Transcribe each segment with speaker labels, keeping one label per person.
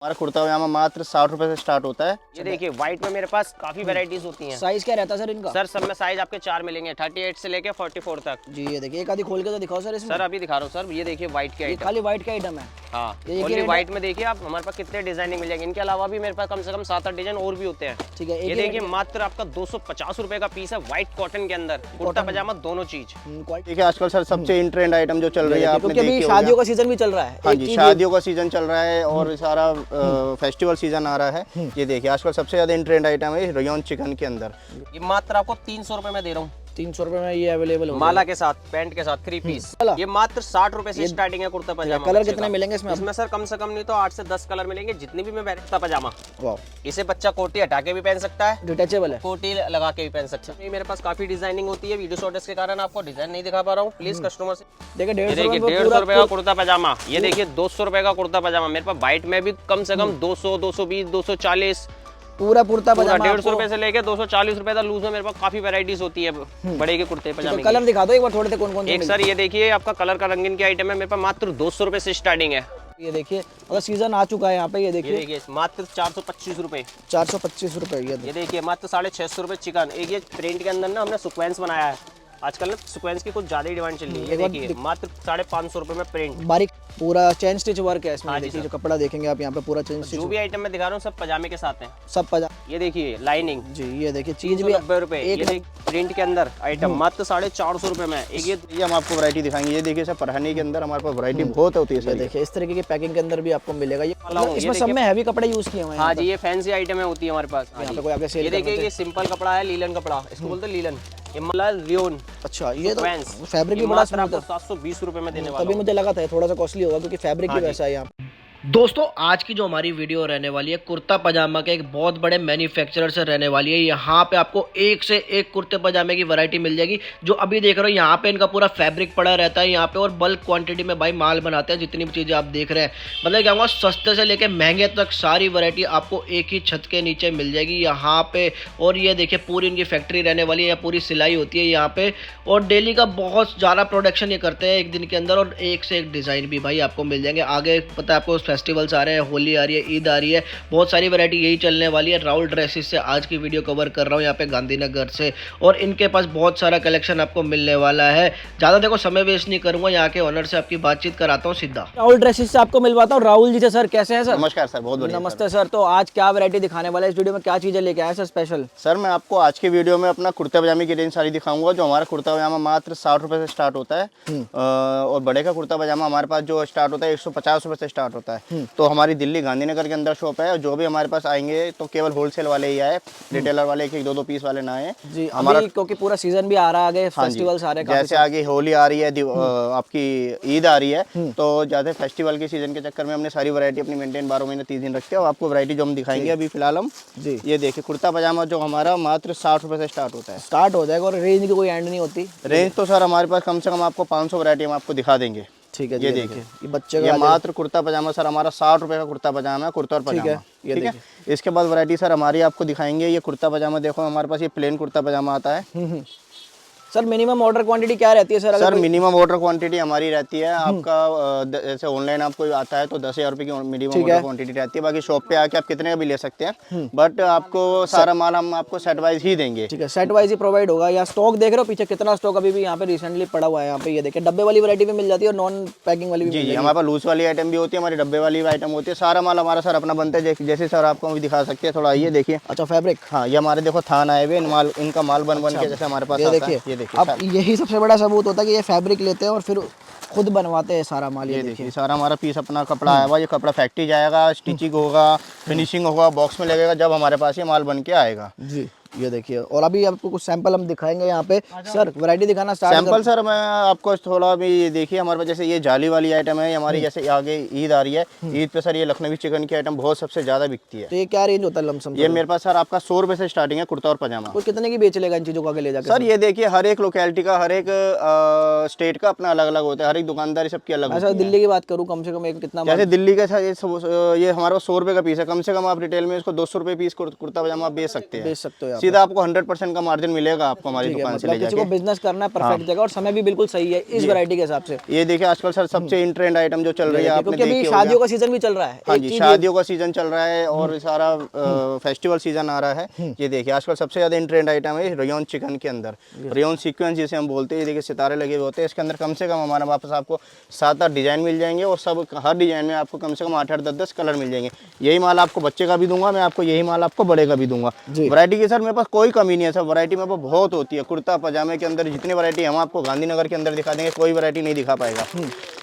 Speaker 1: हमारा कुर्ता पजामा मात्र 60 रुपए से स्टार्ट होता है।
Speaker 2: ये देखिए व्हाइट में मेरे पास काफी वैरायटीज होती हैं।
Speaker 3: साइज क्या रहता है सर इनका?
Speaker 2: सर सब में साइज आपके 4 मिलेंगे, 38 से लेके 44 तक।
Speaker 3: जी ये देखिए, एक आधी खोल के तो दिखाओ सर इसमें।
Speaker 2: सर अभी दिखा रहा हूँ सर, ये देखिए व्हाइट के
Speaker 3: ये
Speaker 2: आइटम।
Speaker 3: खाली व्हाइट का आइटम है।
Speaker 2: हाँ,
Speaker 3: ये
Speaker 2: ओनली
Speaker 3: रेट
Speaker 2: व्हाइट में देखिए आप हमारे पास कितने डिजाइनिंग मिल जाएंगे। इनके अलावा भी मेरे पास कम से कम 7-8 डिजाइन और भी होते हैं।
Speaker 3: ठीक है,
Speaker 2: ये देखिए मात्र आपका 250 रुपए का पीस है, व्हाइट कॉटन के अंदर कुर्ता पजामा दोनों चीज।
Speaker 1: ठीक है, आजकल सर सबसे इन ट्रेंड आइटम जो चल रही है आपने
Speaker 3: क्योंकि अभी शादियों का सीजन भी चल रहा है।
Speaker 1: हाँ जी, शादियों का सीजन चल रहा है और सारा फेस्टिवल सीजन आ रहा है। ये देखिए आजकल सबसे ज्यादा इन ट्रेंड आइटम है रेयन चिकन के अंदर।
Speaker 2: ये मात्र आपको 300 रुपए में दे रहा हूँ,
Speaker 3: 300 रुपए में ये अवेलेबल हो
Speaker 2: माला के साथ, पैंट के साथ 3 पीस। ये मात्र 60 रुपए से स्टार्टिंग है कुर्ता पजामा।
Speaker 3: कलर कितने मिलेंगे इसमें?
Speaker 2: इसमें सर कम से कम नहीं तो 8 से 10 कलर मिलेंगे, जितनी भी मैं कुर्ता पजामा।
Speaker 3: वाह,
Speaker 2: इसे बच्चा कोटी हटा के भी पहन सकता है,
Speaker 3: डिटेचेबल है,
Speaker 2: कोटी लगा के भी पहन सकता है। ये मेरे पास काफी डिजाइनिंग होती है, वीडियो शॉर्टेज के कारण आपको डिजाइन नहीं दिखा पा रहा हूँ, प्लीज कस्टमर से।
Speaker 3: देखिए
Speaker 2: देखिए
Speaker 3: 150
Speaker 2: रुपए का कुर्ता पजामा। ये देखिए 200 रुपए का कुर्ता पजामा। मेरे पास व्हाइट में भी कम से कम 200, 220, 240
Speaker 3: पूरा कुर्ता पजामा।
Speaker 2: 150 रुपए से लेके 240 रुपए तक लूज में मेरे पास काफी वैरायटीज होती है बड़े के कुर्ते पजामे।
Speaker 3: कलर दिखा दो एक बार थोड़े से, कौन कौन से
Speaker 2: एक सर ये देखिए आपका कलर का रंगीन की आइटम है, मेरे पास मात्र 200 रुपए से स्टार्टिंग है।
Speaker 3: ये देखिए अगर सीजन आ चुका है यहाँ पे, ये
Speaker 2: ये
Speaker 3: देखिए
Speaker 2: देखिए मात्र 425 रुपए।
Speaker 3: 425 रुपए।
Speaker 2: ये देखिए मात्र 650 रुपए चिकन। एक ये प्रिंट के अंदर ना हमने सीक्वेंस बनाया है, आजकल ना सीक्वेंस की कुछ ज्यादा ही डिमांड चल रही है। ये देखिए मात्र 550 रुपए में प्रिंट,
Speaker 3: बारीक पूरा चेन स्टिच वर्क है इसमें।
Speaker 2: हाँ जी
Speaker 3: देखिए
Speaker 2: सर।
Speaker 3: जो कपड़ा देखेंगे आप यहाँ पे पूरा चेन स्टिच,
Speaker 2: जो भी आइटम मैं दिखा रहा हूँ सब पजामे के साथ हैं।
Speaker 3: सब पजामा।
Speaker 2: ये देखिए लाइनिंग
Speaker 3: जी ये देखिए चीज भी
Speaker 2: 90 रुपए। ये देखिए प्रिंट के अंदर आइटम मात्र 450 रुपए में। एक
Speaker 1: ये हम आपको वैरायटी दिखाएंगे। ये देखिए सर पढ़ाने के अंदर हमारे पास वैरायटी बहुत होती है
Speaker 3: ये
Speaker 1: सर।
Speaker 3: देखिए इस तरीके की पैकिंग के अंदर भी आपको मिलेगा। ये
Speaker 2: वाला हूँ,
Speaker 3: इसमें
Speaker 2: ये
Speaker 3: सब
Speaker 2: देखिए।
Speaker 3: में हैवी कपड़े यूज किए हुए हैं।
Speaker 2: हाँ जी, ये फैंसी आइटम होती है हमारे पास। हाँ
Speaker 3: यहाँ
Speaker 2: जी।
Speaker 3: पे कोई आगे सेल
Speaker 2: ये देखिए ये सिंपल कपड़ा है, लीलन कपड़ा इसको बोलते हैं, लीलन। ये मतलब रियोन
Speaker 3: अच्छा, ये तो
Speaker 2: फैंस
Speaker 3: फैब्रिक भी बड़ा
Speaker 2: मात्र आपको 720 रुपए में देने वाला
Speaker 3: तभी
Speaker 2: हूँ।
Speaker 3: मुझे लगा था थोड़ा सा कॉस्टली होगा क्योंकि फैब्रिक भी वैसा है यहाँ।
Speaker 4: दोस्तों आज की जो हमारी वीडियो रहने वाली है कुर्ता पजामा के एक बहुत बड़े मैन्युफैक्चरर से रहने वाली है। यहाँ पे आपको एक से एक कुर्ते पजामे की वैरायटी मिल जाएगी। जो अभी देख रहे हो यहाँ पे इनका पूरा फैब्रिक पड़ा रहता है यहाँ पे, और बल्क क्वांटिटी में भाई माल बनाते हैं। जितनी भी चीज़ें आप देख रहे हैं, मतलब क्या सस्ते से लेके महंगे तक सारी वैरायटी आपको एक ही छत के नीचे मिल जाएगी यहाँ पे। और ये देखिए पूरी इनकी फैक्ट्री रहने वाली है, या पूरी सिलाई होती है यहाँ पे, और डेली का बहुत ज़्यादा प्रोडक्शन ये करते हैं एक दिन के अंदर, और एक से एक डिज़ाइन भी भाई आपको मिल जाएंगे। आगे पता है आपको फेस्टिवल्स आ रहे हैं, होली आ रही है, ईद आ रही है, बहुत सारी वैरायटी यही चलने वाली है। राहुल ड्रेसेस से आज की वीडियो कवर कर रहा हूँ यहाँ पे गांधीनगर से, और इनके पास बहुत सारा कलेक्शन आपको मिलने वाला है। ज़्यादा देखो समय वेस्ट नहीं करूंगा, यहाँ के ओनर से आपकी बातचीत कराता हूँ सीधा।
Speaker 3: राहुल ड्रेसेस से आपको मिलवाता हूँ। राहुल जी से सर कैसे हैं सर?
Speaker 1: नमस्कार सर, बहुत बढ़िया।
Speaker 3: नमस्ते सर। तो आज क्या वैरायटी दिखाने वाला है इस वीडियो में, क्या चीजें लेके आए सर स्पेशल?
Speaker 1: सर मैं आपको आज के वीडियो में अपना कुर्ते पजामे की रेंज सारी दिखाऊंगा। जो हमारा कुर्ता पजामा मात्र 60 रुपए से स्टार्ट होता है, और बड़े का कुर्ता पजामा हमारे पास जो स्टार्ट होता है 150 रुपए से स्टार्ट होता है। तो हमारी दिल्ली गांधीनगर के अंदर शॉप है, और जो भी हमारे पास आएंगे तो केवल होलसेल वाले ही आए, रिटेलर वाले एक 2-2 पीस वाले ना आए
Speaker 3: जी।
Speaker 1: हमारा,
Speaker 3: क्योंकि पूरा सीजन भी आ रहा है आगे, फेस्टिवल्स आ रहे हैं,
Speaker 1: जैसे आगे होली आ रही है, आपकी ईद आ रही है, तो ज्यादा फेस्टिवल के सीजन के चक्कर में हमने सारी वैरायटी अपनी मेंटेन 12 महीने 30 दिन रखते हैं। और आपको वैरायटी जो हम दिखाएंगे अभी फिलहाल हम
Speaker 3: जी,
Speaker 1: ये देखिए कुर्ता पजामा जो हमारा मात्र 60 रुपए से स्टार्ट होता है,
Speaker 3: स्टार्ट हो जाएगा, और रेंज की कोई एंड नहीं होती।
Speaker 1: रेंज तो सर हमारे पास कम से कम आपको 500 वैरायटी हम आपको दिखा देंगे।
Speaker 3: ठीक है,
Speaker 1: ये देखिए
Speaker 3: ये बच्चे
Speaker 1: ये
Speaker 3: का
Speaker 1: मात्र कुर्ता पजामा सर हमारा 60 रुपए का कुर्ता पजामा है, कुर्ता और पजामा।
Speaker 3: ये
Speaker 1: ठीक है, इसके बाद वैरायटी सर हमारी आपको दिखाएंगे। ये कुर्ता पजामा देखो हमारे पास ये प्लेन कुर्ता पजामा आता है।
Speaker 3: सर मिनिमम ऑर्डर क्वांटिटी क्या रहती है sir?
Speaker 1: Sir minimum order quantity हमारी रहती है आपका जैसे ऑनलाइन आपको आता है तो 10,000 रुपए की मिनिमम ऑर्डर क्वांटिटी रहती है। बाकी शॉप पे आके आप कितने का भी ले सकते हैं, बट आपको सारा माल हम आपको सेट वाइज ही देंगे।
Speaker 3: ठीक है, सेट वाइज ही प्रोवाइड होगा। या स्टॉक देख रहे हो पीछे कितना स्टॉक अभी भी यहाँ पे रिसेंटली पड़ा हुआ है। यहाँ पे ये देखिए डब्बे वाली वैरायटी भी मिल जाती है और नॉन पैकिंग वाली भी
Speaker 1: जी जी, हमारे पास लूज वाली आइटम भी होती है, हमारी डब्बे वाली आइटम होती है। सारा माल हमारा सर अपना बनता है। जैसे सर आपको हम दिखा सकते हैं, थोड़ा ये देखिए।
Speaker 3: अच्छा फैब्रिक,
Speaker 1: हाँ ये हमारे देखो थान आए हुए माल, इनका माल बन के जैसे हमारे पास आता है। ये देखिए
Speaker 3: अब यही सबसे बड़ा सबूत होता है कि ये फैब्रिक लेते हैं और फिर खुद बनवाते हैं सारा माल।
Speaker 1: ये देखिए सारा हमारा पीस अपना कपड़ा आया हुआ। ये कपड़ा फैक्ट्री जाएगा, स्टिचिंग होगा, फिनिशिंग होगा, बॉक्स में लगेगा, जब हमारे पास ये माल बन के आएगा।
Speaker 3: जी ये देखिए, और अभी आपको कुछ सैंपल हम दिखाएंगे यहाँ पे। सर वैरायटी दिखाना स्टार्ट।
Speaker 1: सैंपल सर मैं आपको थोड़ा भी देखिए हमारे पास जैसे ये जाली वाली आइटम है हमारी, जैसे आगे ईद आ रही है, ईद पे सर ये लखनवी चिकन की आइटम बहुत सबसे ज्यादा बिकती है।
Speaker 3: तो ये क्या रेंज होता है लमसम?
Speaker 1: ये मेरे पास सर आपका 100 रुपए से स्टार्टिंग है कुर्ता और पजामा।
Speaker 3: कोई कितने की बेच लेगा इन चीजों को आगे ले जाकर?
Speaker 1: सर ये देखिए हर एक लोकेलिटी का, हर एक स्टेट का अपना अलग अलग होता है, हर एक दुकानदारी सबकी अलग होती
Speaker 3: ऐसा
Speaker 1: है।
Speaker 3: दिल्ली की बात करूँ कम से कम एक कितना
Speaker 1: जैसे दिल्ली का सर ये हमारे पास 100 रुपए का पीस है, कम से कम आप रिटेल में इसको 200 रुपए पीस कुर्ता पजामा आप बेच सकते हैं।
Speaker 3: बेच सकते हो
Speaker 1: सीधा आपको 100% का मार्जिन मिलेगा आपको हमारी दुकान से ले
Speaker 3: मतलब किसी को
Speaker 1: जाके।
Speaker 3: बिजनेस करना है परफेक्ट जगह, और समय भी बिल्कुल सही है इस वैरायटी के हिसाब से।
Speaker 1: ये देखिए आजकल सर सबसे इन ट्रेंड आइटम जो चल रही है आपने
Speaker 3: क्योंकि अभी
Speaker 1: देखी होगी।
Speaker 3: शादियों का सीजन भी चल रहा है।
Speaker 1: हाँ
Speaker 3: एक
Speaker 1: जी,
Speaker 3: चीज
Speaker 1: शादियों का सीजन चल रहा है और सारा फेस्टिवल सीजन आ रहा है। ये देखिए आजकल सबसे ज्यादा इन ट्रेंड आइटम है रेयन चिकन के अंदर, रेयन सीक्वेंस जिसे हम बोलते हैं। ये देखिए सितारे लगे हुए होते हैं इसके अंदर। कम से कम हमारे वापस आपको 7-8 डिजाइन मिल जाएंगे और सब हर डिजाइन में आपको कम से कम 8-8, 10-10 कलर मिल जाएंगे। यही माल आपको बच्चे का भी दूंगा मैं, आपको यही माल आपको बड़े का भी दूंगा। वैरायटी की सर मेरे पास कोई कमी नहीं है सर, वैरायटी मेरे पास बहुत होती है। कुर्ता पजामे के अंदर जितनी वैरायटी हम आपको गांधीनगर के अंदर दिखा देंगे, कोई वैरायटी नहीं दिखा पाएगा।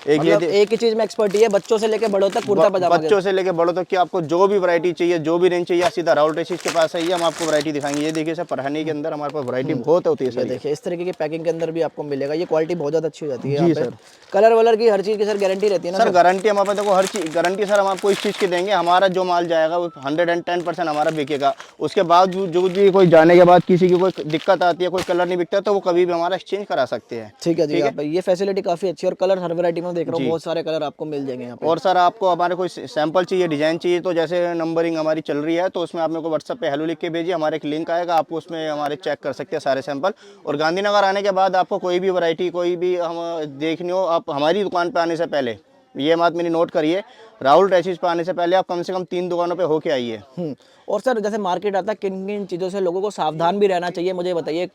Speaker 1: एक
Speaker 3: मतलब एक ही चीज में एक्सपर्टी है, बच्चों से लेके बड़ों तक कुर्ता पजामा।
Speaker 1: बच्चों से लेके बड़ों तक की आपको जो भी वैरायटी चाहिए, जो भी रेंज चाहिए, सीधा राहुल ड्रेसेस के पास आइए, हम आपको वैरायटी दिखाएंगे। ये देखिए सर पठानी के अंदर हमारे पास वैरायटी बहुत होती है सर।
Speaker 3: देखिए इस तरीके की पैकिंग के अंदर भी आपको मिलेगा, ये क्वालिटी बहुत ज्यादा अच्छी हो जाती है। जी सर, कलर वलर की हर चीज की सर गारंटी रहती है ना
Speaker 1: सर? गारंटी हमारे पास देखो, हर चीज गारंटी सर हम आपको इस चीज़ की देंगे। हमारा जो माल जाएगा वो 110% हमारा बिकेगा। उसके बाद जो भी कोई जाने के बाद किसी की कोई दिक्कत आती है, कोई कलर नहीं बिकता, तो वो कभी भी हमारा एक्सचेंज करा सकते हैं।
Speaker 3: ठीक है जी, यहाँ पे ये फैसिलिटी काफी अच्छी है। और कलर हर वैरायटी में देख रहा हूँ बहुत सारे कलर आपको मिल जाएंगे यहाँ पे।
Speaker 1: और सर आपको हमारे कोई सैंपल चाहिए, डिजाइन चाहिए, तो जैसे नंबरिंग हमारी चल रही है तो उसमें आप मेरे को व्हाट्सएप पे हेलो लिख के भेजिए, हमारे एक लिंक आएगा, आप उसमें हमारे चेक कर सकते हैं सारे सैंपल। और गांधीनगर आने के बाद आपको कोई भी वैरायटी कोई भी हम देखनी हो, आप हमारी दुकान पे आने से पहले ये बात मेरी नोट करिए, राहुल ड्रेसेस पे आने से पहले आप कम से कम 3 दुकानों पे होके आइए।
Speaker 3: और सर जैसे मार्केट आता है, किन किन चीज़ों से लोगों को सावधान भी रहना चाहिए, मुझे बताइए।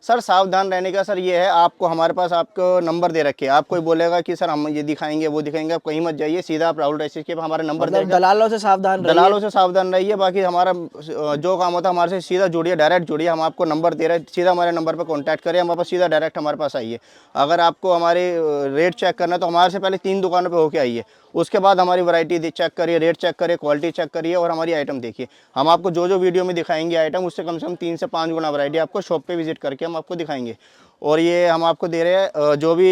Speaker 1: सर सावधान रहने का सर ये है, आपको हमारे पास आपको नंबर दे रखे हैं। आप कोई बोलेगा कि सर हम ये दिखाएंगे वो दिखाएंगे, आप कहीं मत जाइए, सीधा आप राहुल ड्रेसेस के हमारा नंबर
Speaker 3: मतलब दलालों से सावधान रहिए।
Speaker 1: दलालों से सावधान रहिए। बाकी हमारा जो काम होता है हमारे से सीधा जुड़िए, डायरेक्ट जुड़िए। हम आपको नंबर दे रहे हैं, सीधा हमारे नंबर पर कॉन्टैक्ट करें, हमारे पास सीधा डायरेक्ट हमारे पास आइए। अगर आपको हमारे रेट चेक करना है तो हमारे से पहले 3 दुकानों पर होके आइए, उसके बाद हमारी वैरायटी चेक करिए, रेट चेक करिए, क्वालिटी चेक करिए और हमारी आइटम देखिए। हम आपको जो जो वीडियो में दिखाएंगे आइटम, उससे कम 3 से 5 गुना वैरायटी आपको शॉप पे विजिट करके हम आपको दिखाएंगे। और ये हम आपको दे रहे हैं, जो भी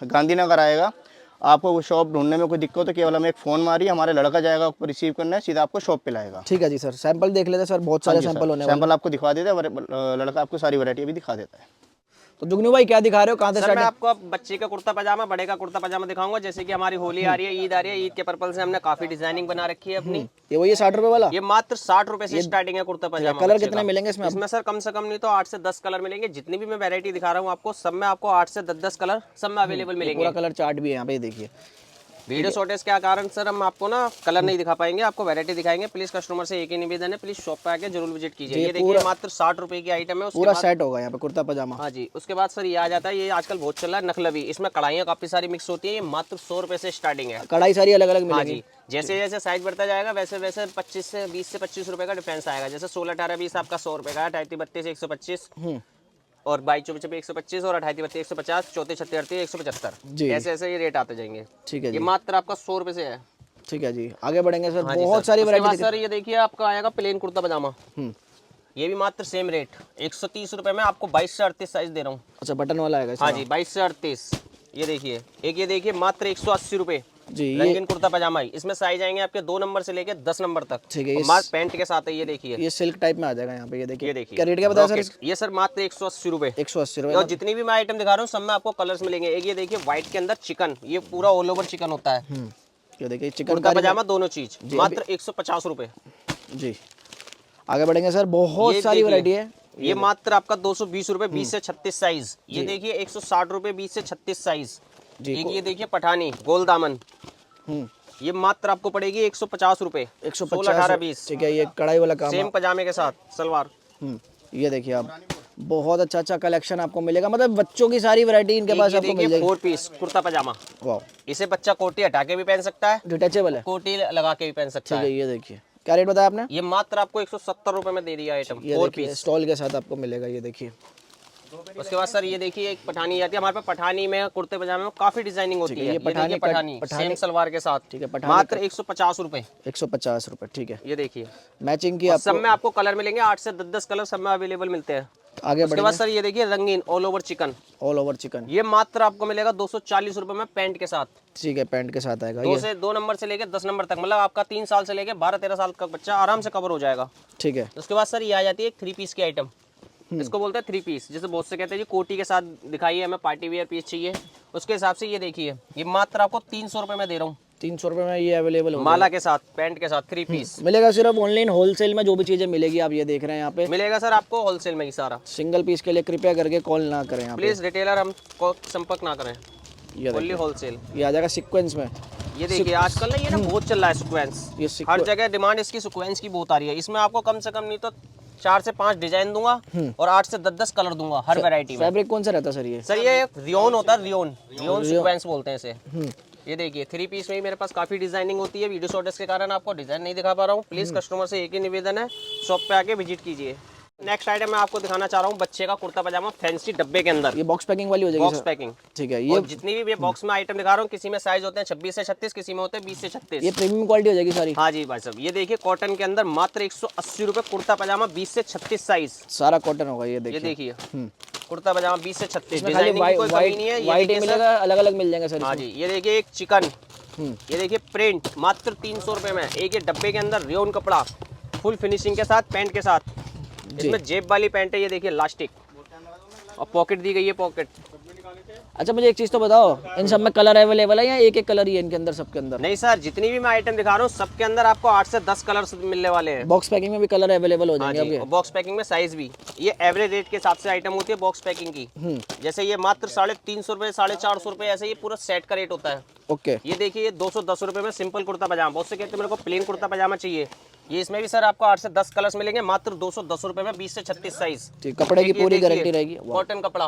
Speaker 1: गांधीनगर आएगा आपको वो शॉप ढूंढने में कोई दिक्कत हो तो केवल हमें एक फ़ोन मारिए, हमारे लड़का जाएगा आपको रिसीव करना है, सीधा आपको शॉप पे लाएगा।
Speaker 3: ठीक है जी सर, सैंपल देख लेते हैं सर, बहुत सारे सैंपल होने वाले
Speaker 1: सैंपल आपको दिखा देता है, लड़का आपको सारी वैरायटी भी दिखा देता है।
Speaker 3: तो जुगनू भाई क्या दिखा रहे हो, कहाँ से
Speaker 2: सर
Speaker 3: स्टार्ट?
Speaker 2: मैं आपको अब बच्चे का कुर्ता पजामा, बड़े का कुर्ता पजामा दिखाऊंगा। जैसे कि हमारी होली आ रही है, ईद आ रही है, ईद के पर्पल से हमने काफी डिजाइनिंग बना रखी है अपनी।
Speaker 3: ये वही 60 रुपए वाला?
Speaker 2: ये मात्र 60 रुपए से स्टार्टिंग है कुर्ता पजामा।
Speaker 3: कलर
Speaker 2: बच्चे
Speaker 3: कितने
Speaker 2: का।
Speaker 3: मिलेंगे इसमें?
Speaker 2: इसमें सर कम से कम नहीं तो 8 से 10 कलर मिलेंगे। जितनी भी मैं वैरायटी दिखा रहा हूँ आपको, सब में आपको 8 से 10 कलर सब में अवेलेबल मिलेंगे।
Speaker 3: पूरा कलर चार्ट भी है यहाँ पे, देखिए।
Speaker 2: वीडियो शॉर्टेज के कारण सर हम आपको ना कलर नहीं दिखा पाएंगे, आपको वैरायटी दिखाएंगे। प्लीज कस्टमर से एक ही निवेदन है, प्लीज शॉप पे आके जरूर विजिट कीजिए। ये देखिए मात्र 60 रुपए की आइटम है।
Speaker 3: पूरा सेट होगा यहाँ पे कुर्ता पजामा।
Speaker 2: हाँ जी, उसके बाद सर ये आ जाता है, ये आजकल बहुत चल रहा है नकलवी। इसमें कढ़ाइयाँ काफी सारी मिक्स होती है। ये मात्र 100 रुपए से स्टार्टिंग है।
Speaker 3: कढ़ाई सारी अलग अलग
Speaker 2: हाँ
Speaker 3: मिलेगी?
Speaker 2: जी, जैसे जैसे साइज बढ़ता जाएगा वैसे वैसे 20 से 25 रुपए का डिफरेंस आएगा। जैसे 16, 18, 20 आपका 100 रुपए का, 28, 32, 125 और 22, 24, 125 और 28, 32, 150, 34, 36, 38, 175। ऐसे ऐसे ये रेट आते जाएंगे।
Speaker 3: ठीक है जी,
Speaker 2: ये मात्र आपका 100 रुपए से है।
Speaker 3: ठीक है जी, आगे बढ़ेंगे सर।
Speaker 2: हाँ जी
Speaker 3: बहुत
Speaker 2: सर।
Speaker 3: सारी
Speaker 2: उसके बाद
Speaker 3: वैरायटी।
Speaker 2: सर ये देखिए आपका आएगा प्लेन कुर्ता पजामा। ये भी मात्र सेम रेट 130 रुपए में आपको 22 से 38 साइज दे रहा हूँ।
Speaker 3: अच्छा, बटन वाला आएगा इसमें?
Speaker 2: हाँ जी, 22 से 38। ये देखिए एक, ये देखिए मात्र 180 रुपए
Speaker 3: जी।
Speaker 2: रंगीन कुर्ता पजामा ही। इसमें साइज आएंगे आपके 2 नंबर से लेके 10 नंबर तक।
Speaker 3: ठीक है,
Speaker 2: मात्र पैंट के साथ है। ये देखिए,
Speaker 3: ये सिल्क टाइप में आ जाएगा यहाँ पे। ये देखिए,
Speaker 2: ये देखिए
Speaker 3: क्या रेट क्या बताया सर?
Speaker 2: ये सर मात्र 180 रुपए।
Speaker 3: 180 रुपए।
Speaker 2: और जितनी भी मैं आइटम दिखा रहा हूँ सब में आपको कलर्स मिलेंगे। एक ये देखिए व्हाइट के अंदर चिकन, ये पूरा ऑल ओवर चिकन होता है।
Speaker 3: ये देखिए चिकन
Speaker 2: कुर्ता पजामा दोनों चीज मात्र 150 रुपए
Speaker 3: जी। आगे बढ़ेंगे सर, बहुत सारी वैरायटी है।
Speaker 2: ये मात्र आपका 220 रुपए 20 से 36 साइज। ये देखिए 160 रुपए 20 से 36 साइज। एक ये देखिए पठानी गोल दामन, ये मात्र आपको पड़ेगी 150 रुपए।
Speaker 3: 150,
Speaker 2: 16, 18, 20।
Speaker 3: ठीक है। ये कढ़ाई वाला काम
Speaker 2: सेम पजामे के साथ सलवार।
Speaker 3: ये देखिए आप, बहुत अच्छा अच्छा कलेक्शन आपको मिलेगा। मतलब बच्चों की सारी वैरायटी इनके पास आपको मिल जाएगी।
Speaker 2: 4 पीस कुर्ता पजामा।
Speaker 3: वाह,
Speaker 2: इसे बच्चा कोटी हटा के भी पहन सकता है,
Speaker 3: डिटेचेबल है।
Speaker 2: कोटी लगा के भी पहन सकता
Speaker 3: ठीक
Speaker 2: है।
Speaker 3: है, ये देखिए क्या रेट बताया आपने?
Speaker 2: ये मात्र आपको 170 रुपए में दे दिया आइटम।
Speaker 3: ये
Speaker 2: 4
Speaker 3: देखिए
Speaker 2: पीस।
Speaker 3: स्टॉल के साथ आपको मिलेगा। ये देखिए,
Speaker 2: उसके बाद सर ये देखिए एक पठानी आती है हमारे पास। पठानी में कुर्ते पजामे में काफी डिजाइनिंग होती है। ये देखिए पठानी सेम सलवार के साथ।
Speaker 3: ठीक है, पठानी
Speaker 2: मात्र 150 रुपए।
Speaker 3: 150 रुपए। ठीक है,
Speaker 2: ये देखिए
Speaker 3: मैचिंग की
Speaker 2: सब में आपको कलर मिलेंगे। 8 से 10 कलर सब में अवेलेबल मिलते हैं।
Speaker 3: आगे
Speaker 2: उसके बाद सर ये देखिए रंगीन all over chicken.
Speaker 3: All over chicken,
Speaker 2: ये मात्र आपको मिलेगा 240 रुपए में पैंट के साथ।
Speaker 3: ठीक है, पैंट के साथ आएगा।
Speaker 2: 2 नंबर से लेके 10 नंबर तक, मतलब आपका 3 साल से लेके 12-13 साल का बच्चा आराम से कवर हो जाएगा।
Speaker 3: ठीक है,
Speaker 2: उसके बाद सर ये आ जाती है एक 3 पीस की आइटम। इसको बोलते हैं 3 पीस। जैसे बहुत से कहते हैं जी कोटी के साथ दिखाइए, हमें पार्टी वेयर पीस चाहिए। उसके हिसाब से ये देखिए, ये मात्र आपको 300 रुपए में दे रहा हूँ।
Speaker 3: 300 रुपये में ये अवेलेबल हो
Speaker 2: माला के साथ, पैंट के साथ 3 पीस
Speaker 3: मिलेगा सिर्फ ऑनलाइन होलसेल में जो भी चीज़ें मिलेगी आप ये देख रहे हैं यहाँ पे।
Speaker 2: मिलेगा सर आपको होलसेल में ही सारा।
Speaker 3: सिंगल पीस के लिए कृपया करके कॉल ना करें यहाँ पे।
Speaker 2: प्लीज रिटेलर हमको संपर्क ना करें,
Speaker 3: ये
Speaker 2: ओनली
Speaker 3: देखिए,
Speaker 2: होलसेल।
Speaker 3: ये आ जाएगा सीक्वेंस में।
Speaker 2: ये देखिए आजकल ना ये ना बहुत चल रहा है सीक्वेंस,
Speaker 3: ये
Speaker 2: हर जगह डिमांड इसकी सीक्वेंस की बहुत आ रही है। इसमें आपको कम से कम नहीं तो 4 से 5 डिजाइन दूंगा और 8 से 10 कलर दूंगा हर वैरायटी में।
Speaker 3: फैब्रिक कौन सा रहता है सर ये?
Speaker 2: सर ये रियोन होता है, रियोन सीक्वेंस बोलते हैं इसे। ये देखिए 3 पीस में ही मेरे पास काफी डिजाइनिंग होती है। वीडियो शॉर्टेज के कारण आपको डिजाइन नहीं दिखा पा रहा हूँ। प्लीज कस्टमर से एक ही निवेदन है, शॉप पे आके विजिट कीजिए। नेक्स्ट आइटम मैं आपको दिखाना चाह रहा हूँ बच्चे का कुर्ता पजामा फैंसी डब्बे के अंदर।
Speaker 3: ये बॉक्स पैकिंग वाली हो जाएगी
Speaker 2: बॉक्स
Speaker 3: सर?
Speaker 2: पैकिंग,
Speaker 3: ठीक है।
Speaker 2: ये जितनी भी बॉक्स में आइटम दिखा रहा हूँ किसी में साइज होते हैं 26 से 36, किसी में होते हैं 20 से 36।
Speaker 3: ये प्रीमियम क्वालिटी हो जाएगी सारी?
Speaker 2: हाँ जी भाई साहब, ये देखिए कॉटन के अंदर मात्र 180 रुपए कुर्ता पजामा 20 से 36 साइज।
Speaker 3: सारा कॉटन होगा ये
Speaker 2: ये
Speaker 3: देखिए।
Speaker 2: देखिए कुर्ता पजामा 20 से 36।
Speaker 3: खाली
Speaker 2: डिजाइनिंग की कोई कमी नहीं है। ये
Speaker 3: वाइट
Speaker 2: देखिए सर,
Speaker 3: मिलेगा, अलग अलग मिल जाएंगे सर
Speaker 2: हाँ
Speaker 3: इसमें।
Speaker 2: जी ये देखिए एक चिकन, ये देखिए प्रिंट मात्र 300 रुपए में। एक ये डब्बे के अंदर रियोन कपड़ा फुल फिनिशिंग के साथ, पैंट के साथ। इसमें जेब वाली पैंट है, ये देखिए इलास्टिक, और पॉकेट दी गई है पॉकेट।
Speaker 3: अच्छा मुझे एक चीज़ तो बताओ, इन सब में कलर अवेलेबल है या एक एक कलर ही है इनके अंदर सबके अंदर?
Speaker 2: नहीं सर, जितनी भी मैं आइटम दिखा रहा हूँ सबके अंदर आपको 8 से 10 कलर मिलने वाले हैं।
Speaker 3: बॉक्स पैकिंग में भी कलर अवेलेबल हो
Speaker 2: हाँ
Speaker 3: जाएंगे
Speaker 2: जी,
Speaker 3: अब
Speaker 2: और बॉक्स पैकिंग में साइज भी। ये एवरेज रेट के हिसाब से आइटम होती है बॉक्स पैकिंग की। जैसे ये मात्र 350 रुपए, 450 रुपए, ऐसे ये पूरा सेट का रेट होता है।
Speaker 3: ओके।
Speaker 2: ये देखिए ये 210 रुपए में सिंपल कुर्ता पजामा। बहुत से कहते हैं मेरे को प्लेन कुर्ता पजामा चाहिए, ये इसमें भी सर आपको 8 से 10 कलर्स मिलेंगे मात्र 210 रुपए में 20 से 36 साइज।
Speaker 3: ठीक, कपड़े की
Speaker 2: देखिए,
Speaker 3: पूरी
Speaker 2: देखिए,
Speaker 3: गारंटी रहेगी। वाह।
Speaker 2: कॉटन कपड़ा।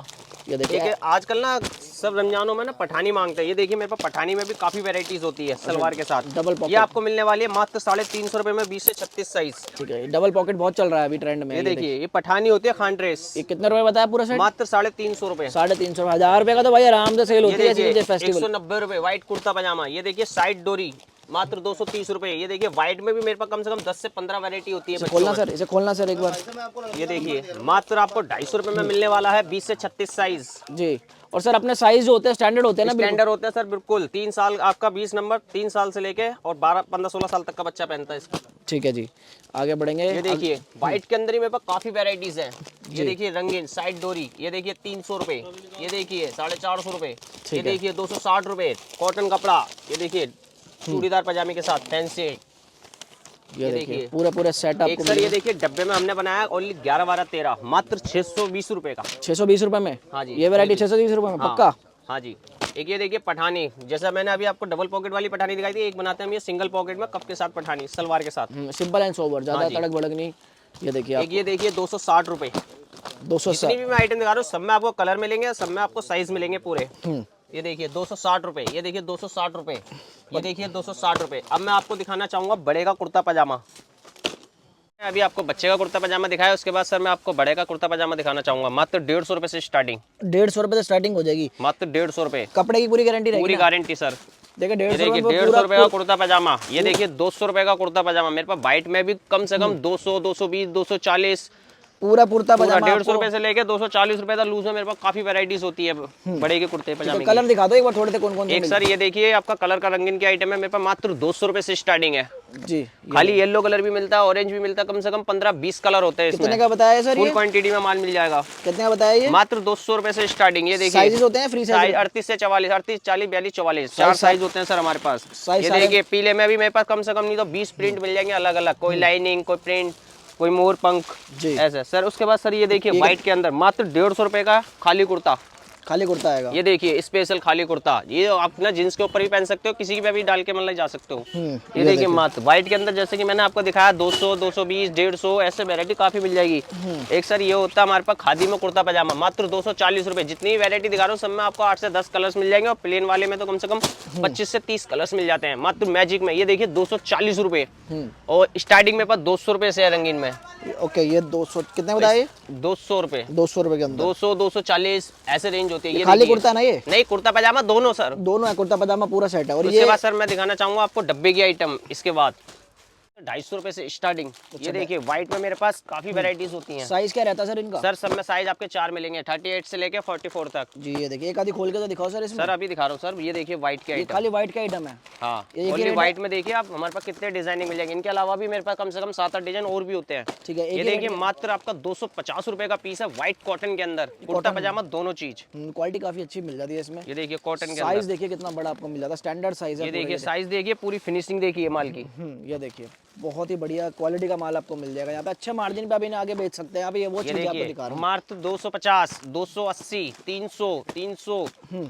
Speaker 3: ये देखिए
Speaker 2: देखिए आजकल ना सब रमजानों में ना पठानी मांगते हैं। ये देखिए मेरे पास पठानी में भी काफी वेराइटीज होती है सलवार के साथ।
Speaker 3: Double pocket.
Speaker 2: ये आपको मिलने वाली है मात्र 350 रुपए में 20 से 36 साइज।
Speaker 3: ठीक है, डबल पॉकेट बहुत चल रहा है अभी ट्रेंड में।
Speaker 2: ये देखिए ये पठानी होती है खान ड्रेस,
Speaker 3: ये कितने रुपए बताया पूरा सेट?
Speaker 2: मात्र 350 रुपए।
Speaker 3: 350, 1000 रुपए का तो भाई आराम से सेल
Speaker 2: ये
Speaker 3: होती है ऐसी
Speaker 2: देखिए
Speaker 3: चीजें फेस्टिवल।
Speaker 2: 190 रुपए व्हाइट कुर्ता पजामा। ये देखिए साइड डोरी मात्र 230 रुपए। ये देखिए व्हाइट में भी मेरे पास कम से कम 10 से 15 वैरायटी होती है बच्चों
Speaker 3: खोलना
Speaker 2: में।
Speaker 3: सर, इसे खोलना सर एक बार।
Speaker 2: ये देखिए मात्र आपको 250 रुपए में मिलने वाला है 20 से 36 साइज।
Speaker 3: जी, और सर अपने साइज जो होते हैं स्टैंडर्ड होते हैं ना?
Speaker 2: स्टैंडर्ड होते हैं सर बिल्कुल। 3 साल आपका 20 नंबर, 3 साल से लेके और 12, 15, 16 साल तक का बच्चा पहनता है इसको।
Speaker 3: ठीक है जी, आगे बढ़ेंगे।
Speaker 2: ये देखिए व्हाइट के अंदर ही मेरे पास काफी वेराइटीज है। ये देखिए रंगीन साइड डोरी, ये देखिए 300 रुपए। ये देखिए 450 रुपए। ये देखिए 260 रुपए। कॉटन कपड़ा, ये देखिए चूड़ीदार पजामे के साथ फैंसी।
Speaker 3: ये देखिए पूरे पूरे सेट
Speaker 2: एक
Speaker 3: आपको
Speaker 2: सर ये देखिए डब्बे में हमने बनाया ओनली 11, 12, 13 मात्र 620 रुपए का।
Speaker 3: 620 रुपए में?
Speaker 2: हाँ जी।
Speaker 3: ये वैरायटी 620 रुपए में पक्का?
Speaker 2: हाँ जी। एक ये देखिए पठानी, जैसा मैंने अभी आपको डबल पॉकेट वाली पठानी दिखाई थी, एक बनाते हैं हम ये सिंगल पॉकेट में कप के साथ पठानी सलवार के साथ।
Speaker 3: सिंपल एंड सोबर, ज्यादा
Speaker 2: हाँ जी।
Speaker 3: तड़क भड़क नहीं। ये देखिए आप
Speaker 2: एक ये देखिए 260 रुपए।
Speaker 3: 260।
Speaker 2: जितनी भी मैं आइटम दिखा रहा हूँ सब में आपको कलर मिलेंगे, सब में आपको साइज मिलेंगे पूरे। ये देखिए 260 रुपए। ये देखिए 260 रुपए। ये देखिए 260 रुपए। अब मैं आपको दिखाना चाहूंगा बड़े का कुर्ता पजामा। अभी आपको बच्चे का कुर्ता पजामा दिखाया, उसके बाद सर मैं आपको बड़े का कुर्ता पजामा दिखाना चाहूंगा। मात्र 150 रुपए से स्टार्टिंग।
Speaker 3: 150 रुपए से स्टार्टिंग हो जाएगी?
Speaker 2: मात्र 150 रुपए।
Speaker 3: कपड़े की पूरी गारंटी रहेगी
Speaker 2: पूरी
Speaker 3: ना?
Speaker 2: Guarantee sir.
Speaker 3: देखिए
Speaker 2: ये
Speaker 3: 150
Speaker 2: देखिए
Speaker 3: रुपए
Speaker 2: 150 रुपए का कुर्ता पजामा। ये देखिए 200 रुपए का कुर्ता पजामा। मेरे पास वाइट में भी कम से कम 200, 220, 240
Speaker 3: पूरा कुर्ता पजामा।
Speaker 2: 150 रुपए से लेके 240 रुपए तक लूज में मेरे पास काफी वैरायटीज होती है बड़े के कुर्ते पजामे की।
Speaker 3: कलर दिखा दो एक बार थोड़े से, कौन कौन
Speaker 2: एक सर ये देखिए आपका कलर का रंगीन की आइटम है, मेरे पास मात्र 200 रुपए से स्टार्टिंग है।
Speaker 3: जी,
Speaker 2: खाली येलो कलर भी मिलता है, ऑरेंज भी मिलता है, कम से कम 15-20 कलर होते हैं
Speaker 3: कितने
Speaker 2: इसमें।
Speaker 3: का बताया सर?
Speaker 2: फुल
Speaker 3: ये
Speaker 2: क्वांटिटी में माल मिल जाएगा।
Speaker 3: कितने का बताया ये?
Speaker 2: मात्र 200 रुपए से स्टार्टिंग। ये देखिए
Speaker 3: साइजेस होते हैं फ्री साइज?
Speaker 2: 38 से 44, 38, 40, 42, 44 4 साइज होते हैं सर हमारे पास।
Speaker 3: साइज
Speaker 2: ये
Speaker 3: सारे-
Speaker 2: देखिए पीले में भी मेरे पास कम से कम नहीं तो 20 प्रिंट मिल जाएंगे अलग अलग, कोई लाइनिंग, कोई प्रिंट, कोई मोर पंख,
Speaker 3: जी।
Speaker 2: ऐसा सर। उसके बाद सर ये देखिए व्हाइट के अंदर मात्र 150 रुपए का खाली कुर्ता।
Speaker 3: खाली कुर्ता आएगा?
Speaker 2: ये देखिए स्पेशल खाली कुर्ता। ये आप ना जींस के ऊपर भी पहन सकते हो, किसी की पे भी डाल के मतलब जा सकते हो। ये देखिए मात्र व्हाइट के अंदर जैसे कि मैंने आपको दिखाया 200, 220, 150 ऐसे वैरायटी काफी मिल जाएगी। एक सर ये होता है हमारे पास खादी में कुर्ता पजामा, मात्र 240 रुपए। जितनी वैरायटी दिखा रहा हूँ सब में आपको 8 से 10 कलर्स मिल जाएंगे, और प्लेन वाले में तो कम से कम 25 से 30 कलर्स मिल जाते हैं। मात्र मैजिक में ये देखिए 240 रुपए, और स्टार्टिंग में पास 200 रुपए से है रंगीन में।
Speaker 3: ओके, ये 200 कितने बताए?
Speaker 2: 200 रुपए,
Speaker 3: 200 रुपए के अंदर
Speaker 2: 200, 240 ऐसे रेंज होती है। ये
Speaker 3: खाली
Speaker 2: देखिए।
Speaker 3: कुर्ता ना ये?
Speaker 2: नहीं, कुर्ता पजामा दोनों सर।
Speaker 3: दोनों है, कुर्ता पजामा पूरा सेट है। और
Speaker 2: उसके
Speaker 3: ये
Speaker 2: बाद सर मैं दिखाना चाहूंगा आपको डब्बे की आइटम। इसके बाद 250 से स्टार्टिंग। ये देखिए व्हाइट में मेरे पास काफी वैरायटीज होती हैं।
Speaker 3: साइज क्या रहता है सर इनका?
Speaker 2: सर सब में साइज आपके 4 मिलेंगे, 38 से लेके 44 तक।
Speaker 3: जी ये देखिए, एक आधी खोल के तो दिखाओ सर इसमें।
Speaker 2: सर अभी दिखा रहा हूँ सर, ये देखिए व्हाइट के
Speaker 3: ये
Speaker 2: आइटम।
Speaker 3: खाली व्हाइट का आइटम है।
Speaker 2: हाँ,
Speaker 3: ये
Speaker 2: ओनली
Speaker 3: रेट
Speaker 2: व्हाइट में देखिए आप हमारे पास कितने डिजाइनिंग मिल जाएंगे। इनके अलावा भी मेरे पास कम से कम 7-8 डिजाइन और भी होते हैं।
Speaker 3: ठीक है,
Speaker 2: ये देखिए मात्र आपका 250 रुपए का पीस है, व्हाइट कॉटन के अंदर, कुर्ता पजामा दोनों चीज।
Speaker 3: क्वालिटी काफी अच्छी मिल जाती है इसमें।
Speaker 2: ये देखिए कॉटन के
Speaker 3: साइज
Speaker 2: अंदर,
Speaker 3: देखिए कितना बड़ा आपको मिल जाता है, स्टैंडर्ड साइज है।
Speaker 2: ये देखिए साइज देखिए, पूरी फिनिशिंग देखिए माल की।
Speaker 3: ये देखिए बहुत ही बढ़िया क्वालिटी का माल आपको मिल जाएगा यहाँ पे। अच्छे मार्जिन पे आप इन्हें आगे बेच सकते हैं। यहाँ पे ये वो
Speaker 2: ये
Speaker 3: चीज आपको
Speaker 2: देखिए
Speaker 3: दिखा रहा हूँ।
Speaker 2: मात्र 250, 280, 300, 300,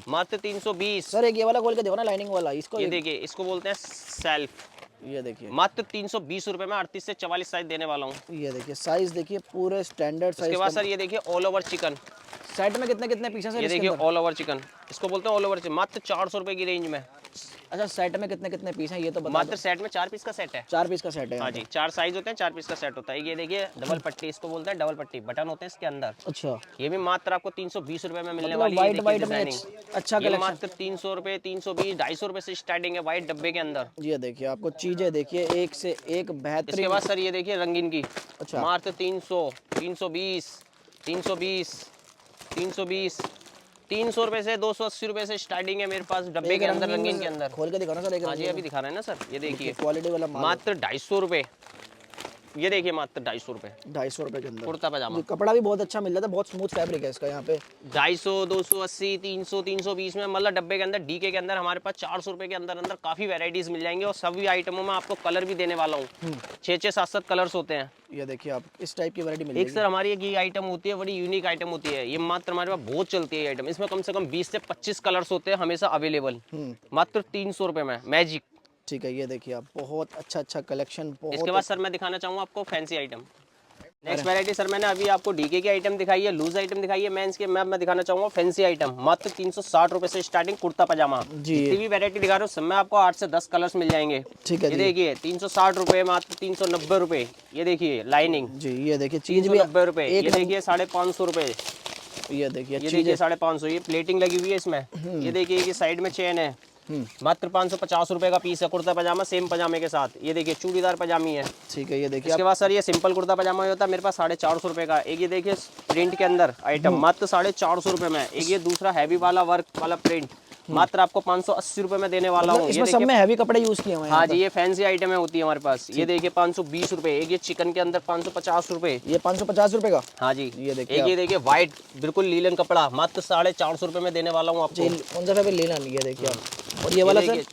Speaker 2: मात्र 320।
Speaker 3: सर एक ये वाला खोल के देखो ना, लाइनिंग वाला, इसको
Speaker 2: ये देखिए इसको बोलते हैं सेल्फ।
Speaker 3: ये देखिए,
Speaker 2: मात्र 320 रुपए में 38 से 44 साइज देने वाला हूँ।
Speaker 3: ये देखिए साइज देखिए पूरे स्टैंडर्ड
Speaker 2: उसके
Speaker 3: साइज।
Speaker 2: बाद सर ये देखिए ऑल ओवर चिकन।
Speaker 3: सेट में कितने कितने पीस हैं सर
Speaker 2: ये
Speaker 3: इसके
Speaker 2: देखिए
Speaker 3: अंदर?
Speaker 2: ऑल ओवर चिकन, इसको बोलते हैं ऑल ओवर चिकन, मात्र 400 रुपए की रेंज में।
Speaker 3: अच्छा सेट में कितने कितने पीस हैं ये तो बता
Speaker 2: मात्र
Speaker 3: दो।
Speaker 2: सेट में 4 पीस का सेट है।
Speaker 3: 4 पीस का सेट है।
Speaker 2: हाँ जी, 4 साइज होते हैं, 4 पीस का सेट होता है। ये देखिए डबल पट्टी, इसको बोलते हैं डबल पट्टी, बटन होते हैं इसके अंदर।
Speaker 3: अच्छा
Speaker 2: ये भी मात्र आपको 320 रुपए में मिलने
Speaker 3: मतलब
Speaker 2: वाली है।
Speaker 3: वाइट
Speaker 2: देखिए
Speaker 3: वाइट में
Speaker 2: डिजाइनिंग।
Speaker 3: अच्छा
Speaker 2: ये
Speaker 3: कलेक्शन।
Speaker 2: मात्र 300 रुपए, 320, 250 रुपए से स्टार्टिंग है व्हाइट डब्बे के अंदर।
Speaker 3: ये देखिए आपको चीजें देखिए एक से एक बेहतरीन।
Speaker 2: इसके बाद सर ये देखिए रंगीन की,
Speaker 3: अच्छा।
Speaker 2: मात्र 300, 320, 320, 320, 300 रुपए से 280 रुपए से स्टार्टिंग है मेरे पास डब्बे के अंदर, रंगीन के अंदर।
Speaker 3: खोल के दिखाओ ना सर एक
Speaker 2: हाँ जी अभी दिखा रहे हैं ना सर, ये देखिए
Speaker 3: क्वालिटी वाला माल।
Speaker 2: मात्र 250 रुपए। ये देखिए मात्र 250 रुपए
Speaker 3: 250 रुपए के अंदर
Speaker 2: कुर्ता पजामा।
Speaker 3: ये कपड़ा भी बहुत अच्छा मिल जाता है, बहुत स्मूथ फैब्रिक है इसका यहाँ पे।
Speaker 2: 250, 280, 300, 320 में, मतलब डब्बे के अंदर डीके के अंदर हमारे पास 400 रुपए के अंदर अंदर काफी वैरायटीज मिल जाएंगे। और सभी आइटमों में आपको कलर भी देने वाला हूँ। 6-6, 7-7 कलर्स होते हैं।
Speaker 3: ये देखिए आप इस टाइप की वैरायटी मिल
Speaker 2: एक
Speaker 3: जाएगी।
Speaker 2: सर हमारी एक ये आइटम होती है, बड़ी यूनिक आइटम होती है। ये मात्र हमारे पास बहुत चलती है ये आइटम। इसमें कम से कम 20 से 25 कलर्स होते हैं हमेशा अवेलेबल। मात्र 300 रुपए में मैजिक।
Speaker 3: ठीक है, ये देखिए आप बहुत अच्छा कलेक्शन।
Speaker 2: इसके बाद सर मैं दिखाना चाहूँगा आपको fancy item. Next variety sir मैंने अभी आपको डीके की आइटम दिखाई है, लूज आइटम दिखाई है मेंस के। मैं दिखाना चाहूँगा फैंसी आइटम, मात्र 360 रुपए से स्टार्टिंग कुर्ता पजामा।
Speaker 3: जी।
Speaker 2: जितनी भी वैरायटी दिखा रहा हूँ सब में आपको 8 से 10 कलर्स मिल जाएंगे।
Speaker 3: ठीक है
Speaker 2: ये
Speaker 3: जी।
Speaker 2: देखिए 360 रुपए, मात्र 390 रुपए। ये देखिए लाइनिंग,
Speaker 3: जी ये देखिए चीज भी
Speaker 2: 390 रुपए। ये
Speaker 3: एक
Speaker 2: देखिए 550 रुपए।
Speaker 3: ये देखिए
Speaker 2: ये
Speaker 3: चीज
Speaker 2: देखिए 550। ये प्लेटिंग लगी हुई है इसमें। ये देखिए ये साइड में चेन है। मात्र 550 रुपए का पीस है कुर्ता पजामा, सेम पजामे के साथ। ये देखिए चूड़ीदार पजामी है।
Speaker 3: ठीक है, ये देखिए
Speaker 2: इसके बाद सर ये सिंपल कुर्ता पजामा होता है मेरे पास 450 रुपए का। एक ये देखिए प्रिंट के अंदर आइटम, मात्र 450 रुपए में। एक ये दूसरा हैवी वाला वर्क वाला प्रिंट, मात्र आपको 580 रुपए में देने वाला हूँ।
Speaker 3: इसमें सब में हैवी कपड़े यूज किए हुए हैं।
Speaker 2: हाँ जी, ये फैंसी आइटम होती है हमारे पास। ये देखिए 520 रुपए। एक ये चिकन के अंदर 550 रुपए।
Speaker 3: ये 550 रुपए का।
Speaker 2: हाँ जी,
Speaker 3: ये देखिए
Speaker 2: एक ये देखिए व्हाइट बिल्कुल लीलन कपड़ा, मात्र 450 रुपए में देने वाला हूँ आपको।
Speaker 3: कौन सा फैब्रिक लेना नहीं, ये देखिए आप। और ये वाला सर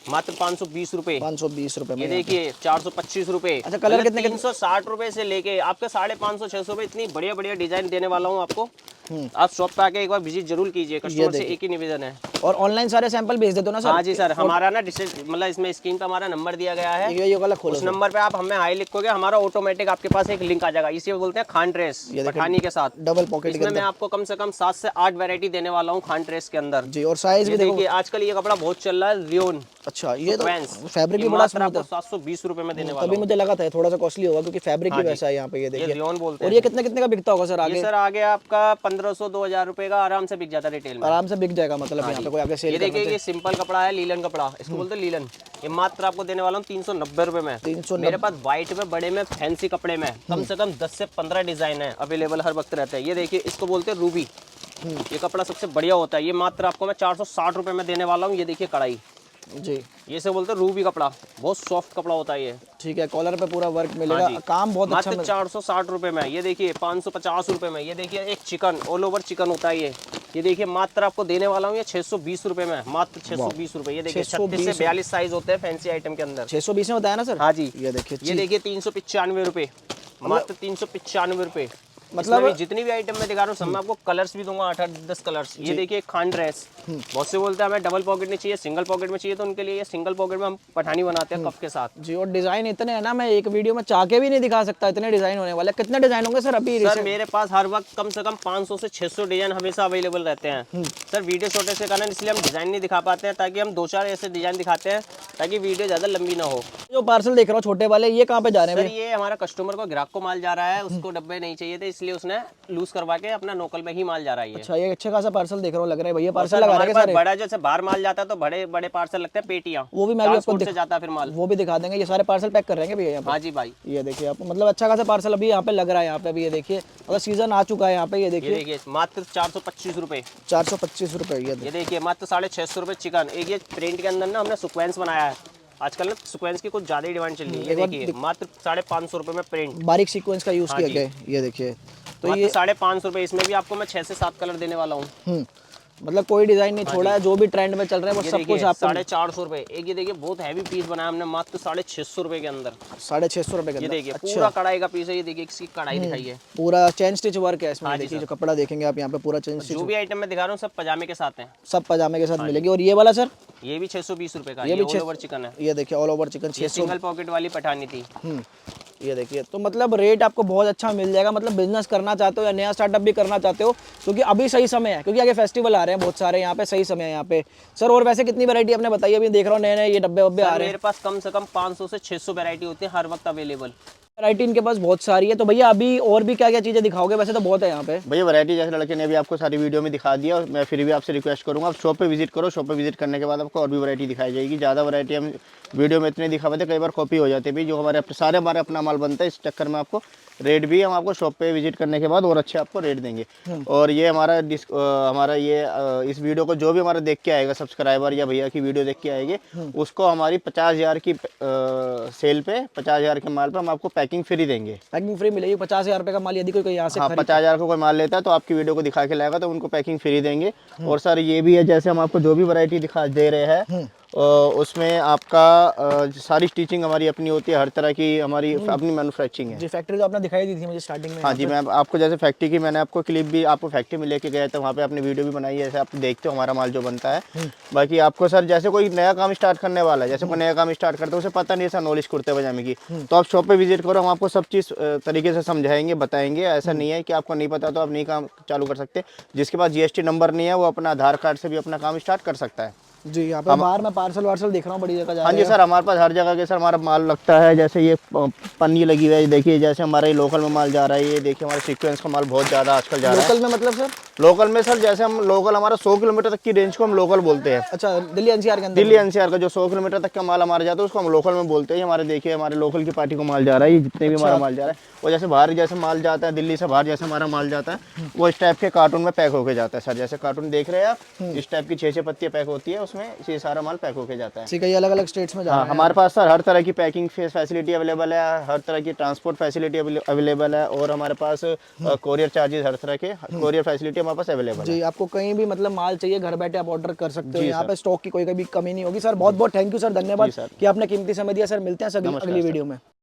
Speaker 2: मात्र 520 रुपए।
Speaker 3: 520 रुपए में।
Speaker 2: ये देखिए 425 रुपए।
Speaker 3: अच्छा, कलर कितने
Speaker 2: 360 रुपए से लेके आपके 550, 600 रुपए, इतनी बढ़िया बढ़िया डिजाइन देने वाला हूँ आपको। आप शॉप पे आके एक बार विजिट जरूर कीजिए। कस्टमर से एक ही निवेदन है।
Speaker 3: और ऑनलाइन सारे सैंपल भेज देते हो ना सर?
Speaker 2: हाँ जी सर, हमारा ना मतलब इसमें स्क्रीन पे हमारा नंबर दिया गया है।
Speaker 3: ये वाला खोलो।
Speaker 2: उस नंबर पे आप हमें हाई लिखोगे, हमारा ऑटोमेटिक आपके पास एक लिंक आ जाएगा। इसे बोलते हैं खान ड्रेस, पठानी के साथ
Speaker 3: डबल पॉकेट
Speaker 2: इसमें मैं आपको कम से कम 7 से 8 वैरायटी देने वाला हूँ खान ड्रेस के अंदर
Speaker 3: जी। और साइज भी
Speaker 2: देखिए आजकल ये कपड़ा बहुत चल रहा है, लियोन।
Speaker 3: अच्छा, ये तो
Speaker 2: Vans।
Speaker 3: फैब्रिक भी
Speaker 2: ये
Speaker 3: बड़ा
Speaker 2: मात्र
Speaker 3: स्मूथ है।
Speaker 2: आपको 720 रुपए में देने वाला
Speaker 3: तभी
Speaker 2: हूँ।
Speaker 3: मुझे लगा था थोड़ा सा कॉस्टली होगा क्योंकि फैब्रिक ही वैसा है यहाँ पे। ये
Speaker 2: ये
Speaker 3: देखिए
Speaker 2: लियोन बोलते
Speaker 3: और
Speaker 2: हैं।
Speaker 3: ये कितने का बिकता होगा सर आगे?
Speaker 2: ये सर आगे आपका 1500, 2000 रुपए का आराम से बिक जाता है रिटेल में।
Speaker 3: आराम से बिक जाएगा, मतलब यहाँ पे कोई आगे सेल
Speaker 2: ये देखिए ये सिंपल कपड़ा है, लीलन कपड़ा, इसको बोलते हैं लीलन। ये मात्र आपको देने वाला हूँ 390 रुपए में।
Speaker 3: 390।
Speaker 2: मेरे पास व्हाइट में, बड़े में, फैंसी कपड़े में कम से कम 10 से 15 डिजाइन है अवेलेबल, हर वक्त रहते हैं। ये देखिए इसको बोलते हैं रूबी। ये कपड़ा सबसे बढ़िया होता है। ये मात्र आपको मैं 460 रुपए में देने वाला हूँ। ये देखिए कढ़ाई
Speaker 3: जी,
Speaker 2: ये से बोलते हैं रूबी कपड़ा, बहुत सॉफ्ट कपड़ा होता है ये।
Speaker 3: ठीक है, कॉलर पे पूरा वर्क मिलेगा।
Speaker 2: हाँ जी।
Speaker 3: काम बहुत अच्छा
Speaker 2: मात्र 460 रुपए में। ये देखिए 550 रुपए में। ये देखिए एक चिकन, ऑल ओवर चिकन होता है ये देखिए मात्र आपको देने वाला हूँ ये 620 रुपए में, मात्र 620 रुपए। ये देखिए 36 से 42 साइज होते हैं फैंसी आइटम के अंदर।
Speaker 3: 620 में बताया ना सर?
Speaker 2: हाँ जी।
Speaker 3: ये देखिए
Speaker 2: 395 रुपए, मात्र 395 रुपए।
Speaker 3: मतलब
Speaker 2: मतलब जितनी भी आइटम मैं दिखा रहा हूँ सब में आपको कलर्स भी दूंगा, 8-10 कलर्स। ये देखिए खान ड्रेस, बहुत से बोलते हैं हमें डबल पॉकेट में चाहिए, सिंगल पॉकेट में चाहिए, तो उनके लिए ये सिंगल पॉकेट में हम पठानी बनाते हैं कफ के साथ।
Speaker 3: जी। और डिजाइन इतने हैं ना, मैं एक वीडियो में चाह के भी नहीं दिखा सकता, इतने डिजाइन होने वाले। कितने डिजाइन होंगे सर अभी?
Speaker 2: सर मेरे पास हर वक्त कम से कम 500 से 600 डिजाइन हमेशा अवेलेबल रहते हैं। सर वीडियो छोटे से कारण इसलिए हम डिजाइन नहीं दिखा पाते हैं, ताकि हम 2-4 ऐसे डिजाइन दिखाते हैं ताकि वीडियो ज्यादा लंबी ना हो।
Speaker 3: जो पार्सल देख रहा हूँ छोटे वाले, ये कहाँ पे जा रहे हैं?
Speaker 2: सर ये हमारा कस्टमर को, ग्राहक को माल जा रहा है, उसको डब्बे नहीं चाहिए थे, इसलिए उसने लूज करवा के अपना लोकल में ही माल जा रहा है ये।
Speaker 3: अच्छा, ये अच्छे खासा पार्सल देख रहा हूँ, लग रहा है भैया
Speaker 2: और
Speaker 3: पार्सल
Speaker 2: सर
Speaker 3: लगा
Speaker 2: हमारे
Speaker 3: रहे
Speaker 2: पास
Speaker 3: सारे।
Speaker 2: बड़ा जैसे बाहर माल जाता है तो बड़े बड़े पार्सल लगते हैं पेटियां,
Speaker 3: वो भी मैं भी आपको
Speaker 2: ट्रांसपोर्ट से जाता है फिर माल।
Speaker 3: वो भी दिखा देंगे। ये सारे पार्सल पैक कर रहे हैं भैया यहाँ पे।
Speaker 2: हाँ जी भाई,
Speaker 3: ये देखिए आप, मतलब अच्छा खासा पार्सल अभी यहाँ पे लग रहा है यहाँ पे। अभी ये देखिए अगर सीजन आ चुका है यहाँ पे। ये
Speaker 2: ये
Speaker 3: देखिए
Speaker 2: देखिए मात्र 425 रुपए।
Speaker 3: 425 रुपए। ये
Speaker 2: ये देखिए मात्र 650 रुपए चिकन। एक ये प्रिंट के अंदर ना हमने सीक्वेंस बनाया है, आजकल ना सीक्वेंस की कुछ ज्यादा ही डिमांड चल रही है। ये देखिए मात्र 550 रुपए में प्रिंट,
Speaker 3: बारीक सीक्वेंस का यूज
Speaker 2: हाँ
Speaker 3: किया
Speaker 2: जी।
Speaker 3: गया है। ये देखिए तो
Speaker 2: मात्र
Speaker 3: ये
Speaker 2: 550 रुपए। इसमें भी आपको मैं 6 से 7 कलर देने वाला हूँ।
Speaker 3: मतलब कोई डिजाइन नहीं छोड़ा है, जो भी ट्रेंड में चल रहा है वो
Speaker 2: ये
Speaker 3: सब
Speaker 2: देखिए
Speaker 3: कुछ आपको
Speaker 2: 450 रुपए। एक ये देखिए बहुत हैवी पीस बनाया हमने मात्र 650 रुपए के अंदर।
Speaker 3: 650 रुपए के
Speaker 2: ये
Speaker 3: अंदर।
Speaker 2: देखिए
Speaker 3: अच्छा,
Speaker 2: पूरा कढ़ाई का पीस है। ये देखिए इसकी कढ़ाई दिखाई है।
Speaker 3: पूरा चेन स्टिच वर्क है इसमें।
Speaker 2: हाँ जी
Speaker 3: देखिए
Speaker 2: सर।
Speaker 3: जो कपड़ा देखेंगे आप यहाँ पे पूरा चेन स्टिच
Speaker 2: जो भी आइटम मैं दिखा रहा हूँ सब पजामे के साथ हैं।
Speaker 3: सब पजामे के साथ मिलेगी। और ये वाला सर,
Speaker 2: ये भी 620 रुपए का,
Speaker 3: ये
Speaker 2: ये
Speaker 3: भी
Speaker 2: ऑल ओवर चिकन है।
Speaker 3: ये देखिए ऑल ओवर चिकन
Speaker 2: ये
Speaker 3: 600।
Speaker 2: सिंगल पॉकेट वाली पठानी थी।
Speaker 3: ये देखिए तो मतलब रेट आपको बहुत अच्छा मिल जाएगा। मतलब बिजनेस करना चाहते हो या नया स्टार्टअप भी करना चाहते हो, क्योंकि अभी सही समय है, क्योंकि आगे फेस्टिवल आ रहे हैं बहुत सारे यहाँ पे। सही समय है यहाँ पे सर। और वैसे कितनी वैरायटी आपने बताई? अभी देख रहा हूँ नए नए ये डब्बे वब्बे आ रहे हैं।
Speaker 2: मेरे पास कम से कम 500 से 600 वैरायटी होती है हर वक्त अवेलेबल।
Speaker 3: वैरायटी इनके पास बहुत सारी है। तो भैया अभी और भी क्या क्या चीज़ें दिखाओगे? वैसे तो बहुत है यहाँ पे
Speaker 1: भैया वैरायटी जैसे लड़के ने अभी आपको सारी वीडियो में दिखा दिया, और मैं फिर भी आपसे रिक्वेस्ट करूंगा आप शॉप पे विजिट करो। शॉप पे विजिट करने के बाद आपको और भी वैरायटी दिखाई जाएगी। ज़्यादा वैरायटी हम वीडियो में इतने दिखा पाते, कई बार कॉपी हो जाती है भी। जो हमारे सारे हमारे अपना माल बनता है, इस चक्कर में आपको रेट भी हम आपको शॉप पे विजिट करने के बाद और अच्छे आपको रेट देंगे। और ये हमारा ये इस वीडियो को जो भी हमारा देख के आएगा सब्सक्राइबर या भैया की वीडियो देख के आएंगे, उसको हमारी 50,000 की सेल पे 50,000 के माल पे हम आपको पैकिंग फ्री देंगे।
Speaker 3: पैकिंग फ्री मिलेगी। 50,000 रुपये का माल यदि कोई यहाँ से
Speaker 1: हाँ,
Speaker 3: खरीद
Speaker 1: 50,000 का कोई माल लेता है तो आपकी वीडियो को दिखा के लाएगा तो उनको पैकिंग फ्री देंगे। और सर ये भी है, जैसे हम आपको जो भी वैरायटी दिखा दे रहे हैं उसमें आपका सारी स्टिचिंग हमारी अपनी होती है। हर तरह की हमारी अपनी मैन्युफैक्चरिंग है
Speaker 3: जी। फैक्ट्री तो आपने दिखाई दी थी मुझे स्टार्टिंग में।
Speaker 1: हाँ जी। मैं आपको जैसे फैक्ट्री की मैंने आपको क्लिप भी आपको फैक्ट्री में लेके गया था, वहाँ पे आपने वीडियो भी बनाई है। जैसे आप देखते हो हमारा माल जो बनता है। बाकी आपको सर जैसे कोई नया काम स्टार्ट करने वाला है, जैसे कोई नया काम स्टार्ट करता है उसे पता नहीं है सर नॉलेज कुर्ते पजामे की, तो आप शॉप पे विजिट करो। हम आपको सब चीज़ तरीके से समझाएंगे, बताएंगे। ऐसा नहीं है कि आपको नहीं पता तो आप नहीं काम चालू कर सकते। जिसके पास GST नंबर नहीं है वो अपना आधार कार्ड से भी अपना काम स्टार्ट कर सकता है।
Speaker 3: जी। यहाँ पे बाहर में पार्सल वार्सल दिख रहा हूँ बड़ी जगह जा
Speaker 1: हाँ
Speaker 3: रहे
Speaker 1: जी सर, हमारे पास हर जगह के सर हमारा माल लगता है। जैसे ये पन्नी लगी हुई है, देखिए जैसे हमारा ये लोकल में माल जा रहा है। ये देखिए हमारे सीक्वेंस का माल बहुत ज़्यादा आजकल जा रहा है।
Speaker 3: लोकल में मतलब सर?
Speaker 1: लोकल में सर जैसे हम लोकल हमारा 100 किलोमीटर तक की रेंज को हम लोकल बोलते हैं।
Speaker 3: अच्छा, दिल्ली NCR के अंदर?
Speaker 1: दिल्ली NCR का जो 100 किलोमीटर तक का माल हमारा जाता है उसको हम लोकल में बोलते हैं। हमारे देखिए हमारे लोकल की पार्टी को माल जा रहा है, ये जितने भी हमारा माल जा रहा है। और जैसे बाहर जैसे माल जाता है, दिल्ली से बाहर जैसे हमारा माल जाता है, वो इस टाइप के कार्टून में पैक होके जाता है सर। जैसे कार्टून देख रहे हैं आप, इस टाइप की 6-6 पत्तियाँ पैक होती है, उसमें ये सारा माल पैक होके जाता है।
Speaker 3: ठीक है, ये अलग अलग स्टेट्स में जा रहा
Speaker 1: हाँ, हमारे पास सर हर तरह की पैकिंग फैसिलिटी अवेलेबल है, हर तरह की ट्रांसपोर्ट फैसिलिटी अवेलेबल है। और हमारे पास कोरियर चार्जेस, हर तरह के कोरियर फैसिलिटी हमारे पास अवेलेबल है।
Speaker 3: जी। आपको कहीं भी मतलब माल चाहिए घर बैठे आप ऑर्डर कर सकते हो। यहाँ पे स्टॉक की कोई भी कमी नहीं होगी। सर बहुत बहुत थैंक यू सर, धन्यवाद कि आपने कीमती समय दिया। सर मिलते हैं अगली वीडियो में।